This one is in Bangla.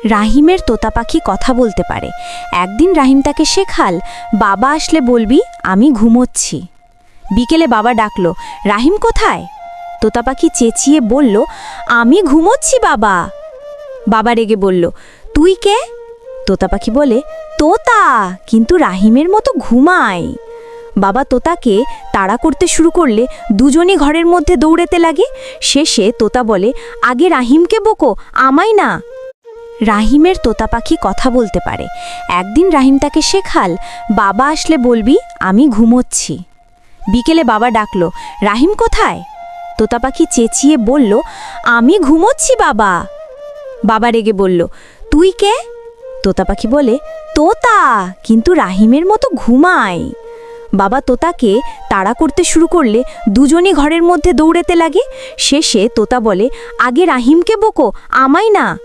রাহিমের তোতা পাখি কথা বলতে পারে। একদিন রাহিম তাকে শেখাল, বাবা আসলে বলবি আমি ঘুমোচ্ছি। বিকেলে বাবা ডাকলো, রাহিম কোথায়? তোতা পাখি চেঁচিয়ে বলল, আমি ঘুমোচ্ছি বাবা। বাবা রেগে বলল, তুই কে? তোতা পাখি বলে, তোতা, কিন্তু রাহিমের মতো ঘুমায়। বাবা তোতাকে তাড়া করতে শুরু করলে দুজনই ঘরের মধ্যে দৌড়াতে লাগে। শেষে তোতা বলে, আগে রাহিমকে বকো, আমায় না। রাহিমের তোতা পাখি কথা বলতে পারে। একদিন রাহিম তাকে শেখাল, বাবা আসলে বলবি আমি ঘুমোচ্ছি। বিকেলে বাবা ডাকলো, রাহিম কোথায়? তোতা পাখি চেঁচিয়ে বলল, আমি ঘুমোচ্ছি বাবা। বাবা রেগে বলল, তুই কে? তোতা পাখি বলে, তোতা, কিন্তু রাহিমের মতো ঘুমায়। বাবা তোতাকে তাড়া করতে শুরু করলে দুজনই ঘরের মধ্যে দৌড়াতে লাগে। শেষে তোতা বলে, আগে রাহিমকে বকো, আমায় না।